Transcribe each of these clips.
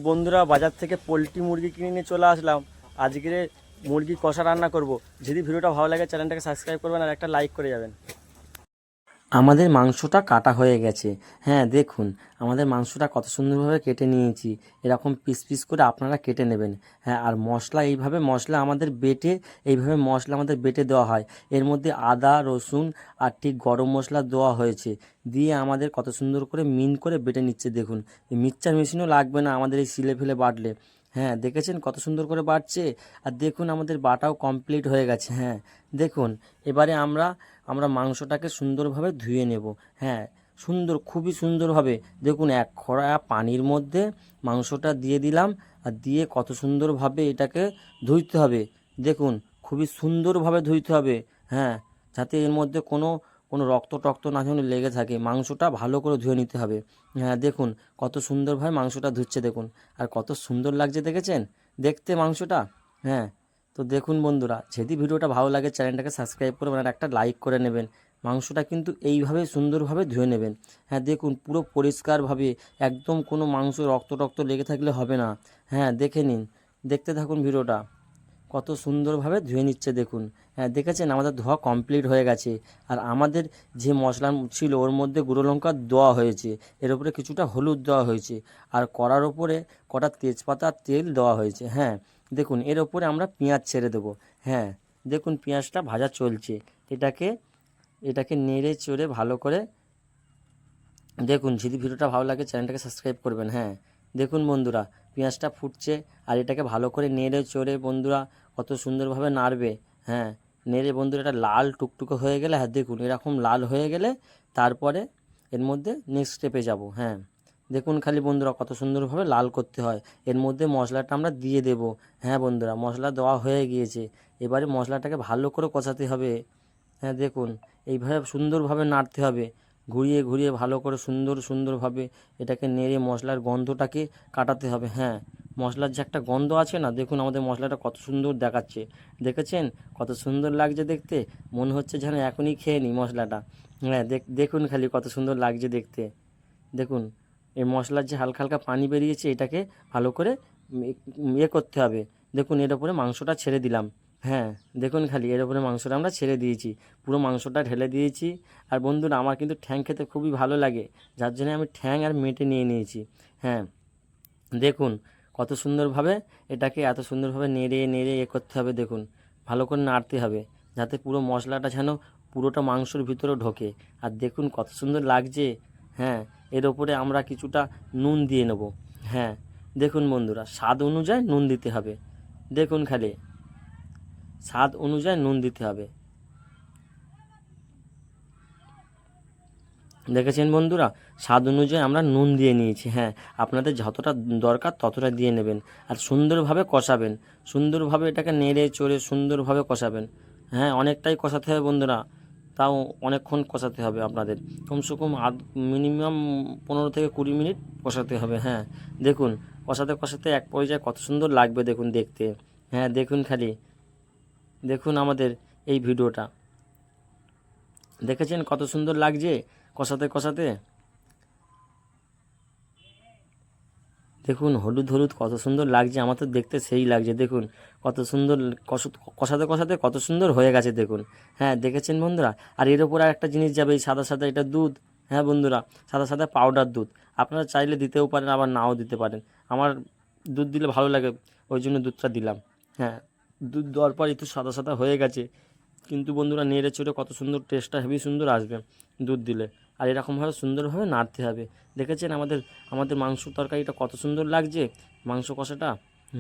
বন্ধুরা, বাজার থেকে পোলট্রি মুরগি কিনে নিয়ে চলে আসলাম। আজকে মুরগি কষা রান্না করব। যদি ভিডিওটা ভালো লাগে চ্যানেলটাকে সাবস্ক্রাইব করবেন আর একটা লাইক করে যাবেন। আমাদের মাংসটা কাটা হয়ে গেছে। হ্যাঁ দেখুন, আমাদের মাংসটা কত সুন্দরভাবে কেটে নিয়েছি। এরকম পিস পিস করে আপনারা কেটে নেবেন। হ্যাঁ, আর মশলা এইভাবে মশলা আমাদের বেটে দেওয়া হয়। এর মধ্যে আদা রসুন আর ঠিক গরম মশলা দেওয়া হয়েছে। দিয়ে আমাদের কত সুন্দর করে মিন করে বেটে নিচ্ছে দেখুন। এই মিক্সচার মেশিনও লাগবে না আমাদের এই সিলে ফেলে বাটলে। হ্যাঁ দেখেছেন কত সুন্দর করে বাটছে। আর দেখুন আমাদের বাটাও কমপ্লিট হয়ে গেছে। হ্যাঁ দেখুন, এবারে আমরা মাংসটাকে সুন্দরভাবে ধুয়ে নেব। হ্যাঁ, খুবই সুন্দরভাবে দেখুন, এক খড়া পানির মধ্যে মাংসটা দিয়ে দিলাম। আর দিয়ে কত সুন্দরভাবে এটাকে ধুইতে হবে। দেখুন, খুবই সুন্দরভাবে ধুইতে হবে। হ্যাঁ, যাতে এর মধ্যে কোনো কোনো রক্ত টক্ত না যেন লেগে থাকে। মাংসটা ভালো করে ধুয়ে নিতে হবে। হ্যাঁ দেখুন, কত সুন্দরভাবে মাংসটা ধুচ্ছে দেখুন। আর কত সুন্দর লাগছে দেখেছেন দেখতে মাংসটা। হ্যাঁ, তো দেখুন বন্ধুরা, যদি ভিডিওটা ভালো লাগে চ্যানেলটাকে সাবস্ক্রাইব করবেন আর একটা লাইক করে নেবেন। মাংসটা কিন্তু এইভাবে সুন্দরভাবে ধুয়ে নেবেন। হ্যাঁ দেখুন, পুরো পরিষ্কারভাবে, একদম কোনো মাংস রক্ত টক্ত লেগে থাকলে হবে না। হ্যাঁ দেখে নিন, দেখতে থাকুন ভিডিওটা। কত সুন্দরভাবে ধুয়ে নিচ্ছে দেখুন। হ্যাঁ দেখেছেন, আমাদের ধোয়া কমপ্লিট হয়ে গেছে। আর আমাদের যে মশলা ছিল ওর মধ্যে গুঁড়ো লঙ্কা দেওয়া হয়েছে, এর উপরে কিছুটা হলুদ দেওয়া হয়েছে, আর কড়ার ওপরে কটা তেজপাতা তেল দেওয়া হয়েছে। হ্যাঁ দেখুন, এর ওপরে আমরা পেঁয়াজ ছেড়ে দেবো। হ্যাঁ দেখুন, পেঁয়াজটা ভাজা চলছে। এটাকে এটাকে নেড়ে চড়ে ভালো করে দেখুন। যদি ভিডিওটা ভালো লাগে চ্যানেলটাকে সাবস্ক্রাইব করবেন। হ্যাঁ দেখুন বন্ধুরা, পেঁয়াজটা ফুটছে। আর এটাকে ভালো করে নেড়ে চড়ে বন্ধুরা কত সুন্দরভাবে নাড়বে। হ্যাঁ, নেড়ে বন্ধুরা এটা লাল টুকটুকো হয়ে গেলে, হ্যাঁ দেখুন এরকম লাল হয়ে গেলে তারপরে এর মধ্যে নেক্সট স্টেপে যাব। হ্যাঁ দেখুন খালি বন্ধুরা কত সুন্দরভাবে লাল করতে হয়। এর মধ্যে মশলাটা আমরা দিয়ে দেব। হ্যাঁ বন্ধুরা, মশলা দেওয়া হয়ে গিয়েছে। এবারে মশলাটাকে ভালো করে কষাতে হবে। হ্যাঁ দেখুন, এইভাবে সুন্দরভাবে নাড়তে হবে। ঘুরিয়ে ঘুরিয়ে ভালো করে সুন্দরভাবে এটাকে নেড়ে মশলার গন্ধটাকে কাটাতে হবে। হ্যাঁ, মশলার যে একটা গন্ধ আছে না, দেখুন আমাদের মশলাটা কত সুন্দর দেখাচ্ছে। দেখেছেন কত সুন্দর লাগছে দেখতে। মনে হচ্ছে যেন এখনই খেয়ে নিই মশলাটা। হ্যাঁ দেখুন খালি কত সুন্দর লাগছে দেখতে। দেখুন, এই মশলার যে হালকা হালকা পানি বেরিয়েছে, এটাকে ভালো করে করতে হবে। দেখুন, এর ওপরে মাংসটা ছেড়ে দিলাম। হ্যাঁ দেখুন খালি এর ওপরে মাংসটা আমরা ছেড়ে দিয়েছি, পুরো মাংসটা ঢেলে দিয়েছি। আর বন্ধুরা, আমার কিন্তু ঠ্যাং খেতে খুবই ভালো লাগে, যার জন্য আমি ঠ্যাং আর মেটে নিয়ে নিয়েছি। হ্যাঁ দেখুন, কত সুন্দরভাবে এটাকে এত সুন্দরভাবে নেড়ে নেড়ে করতে হবে। দেখুন, ভালো করে নাড়তে হবে যাতে পুরো মশলাটা যেন পুরোটা মাংসর ভিতরে ঢোকে। আর দেখুন কত সুন্দর লাগছে। হ্যাঁ, এর ওপরে আমরা কিছুটা নুন দিয়ে নেব। হ্যাঁ দেখুন বন্ধুরা, স্বাদ অনুযায়ী নুন দিতে হবে। দেখুন খালি স্বাদ অনুযায়ী নুন দিতে হবে। দেখেছেন বন্ধুরা, স্বাদ অনুযায়ী আমরা নুন দিয়ে নিয়েছি। হ্যাঁ, আপনাদের যতটা দরকার ততটা দিয়ে নেবেন। আর সুন্দরভাবে কষাবেন, সুন্দরভাবে এটাকে নেড়ে চড়ে সুন্দরভাবে কষাবেন। হ্যাঁ, অনেকটাই কষাতে হবে বন্ধুরা, তাও অনেকক্ষণ কষাতে হবে আপনাদের। কমসে কম মিনিমাম 15 থেকে 20 মিনিট কষাতে হবে। হ্যাঁ দেখুন, কষাতে কষাতে এক পর্যায়ে কত সুন্দর লাগবে দেখুন দেখতে। হ্যাঁ দেখুন খালি, দেখুন আমাদের এই ভিডিওটা। দেখেছেন কত সুন্দর লাগছে কষাতে কষাতে। দেখুন হলুদ হলুদ কত সুন্দর লাগছে, আমার তো দেখতে সেই লাগছে। দেখুন কত সুন্দর কষাতে কষাতে কত সুন্দর হয়ে গেছে দেখুন। হ্যাঁ দেখেছেন বন্ধুরা। আর এর ওপর আর একটা জিনিস যাবে, এই সাদা সাদা এটা দুধ। হ্যাঁ বন্ধুরা, সাদা সাদা পাউডার দুধ। আপনারা চাইলে দিতেও পারেন, আবার নাও দিতে পারেন। আমার দুধ দিলে ভালো লাগে, ওই জন্য দুধটা দিলাম। হ্যাঁ, দুধ দেওয়ার পর একটু সাদা সাদা হয়ে গেছে, কিন্তু বন্ধুরা নেড়ে চেড়ে কত সুন্দর টেস্টটা হেবি সুন্দর আসবে দুধ দিলে। আর এরকমভাবে সুন্দরভাবে নাড়তে হবে। দেখেছেন আমাদের মাংস তরকারিটা কত সুন্দর লাগছে, মাংস কষাটা।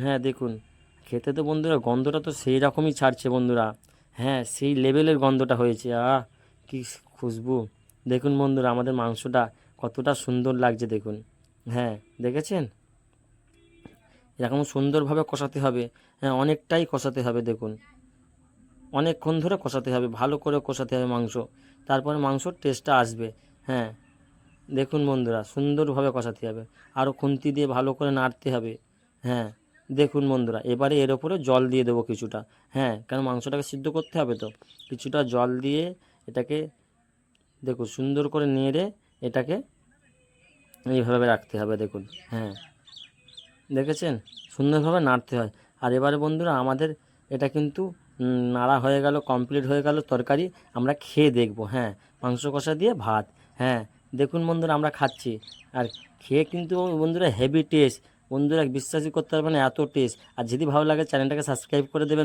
হ্যাঁ দেখুন, খেতে তো বন্ধুরা গন্ধটা তো সেই রকমই ছাড়ছে বন্ধুরা। হ্যাঁ, সেই লেভেলের গন্ধটা হয়েছে। কি খুশবু। দেখুন বন্ধুরা, আমাদের মাংসটা কতটা সুন্দর লাগছে দেখুন। হ্যাঁ দেখেছেন, এরকম সুন্দরভাবে কষাতে হবে। হ্যাঁ, অনেকটাই কষাতে হবে দেখুন, অনেকক্ষণ ধরে কষাতে হবে, ভালো করে কষাতে হবে মাংস, তারপরে মাংসর টেস্টটা আসবে। হ্যাঁ দেখুন বন্ধুরা, সুন্দরভাবে কষাতে হবে, আরও খুন্তি দিয়ে ভালো করে নাড়তে হবে। হ্যাঁ দেখুন বন্ধুরা, এবারে এর ওপরে জল দিয়ে দেবো কিছুটা। হ্যাঁ, কারণ মাংসটাকে সিদ্ধ করতে হবে তো। কিছুটা জল দিয়ে এটাকে দেখুন সুন্দর করে নেড়ে এটাকে এইভাবে রাখতে হবে দেখুন। হ্যাঁ দেখেছেন সুন্দরভাবে নাড়তে হয়। আর এবারে বন্ধুরা আমাদের এটা কিন্তু নাড়া হয়ে গেল, কমপ্লিট হয়ে গেল তরকারি। আমরা খেয়ে দেখব। হ্যাঁ, মাংস কষা দিয়ে ভাত। হ্যাঁ, দেখুন বন্ধুরা আমরা খাচ্ছি, আর খেয়ে কিন্তু বন্ধুরা হেভি টেস্ট। বন্ধুরা বিশ্বাসই করতে পারবে না, এত টেস্ট। আর যদি ভালো লাগে চ্যানেলটাকে সাবস্ক্রাইব করে দেবেন।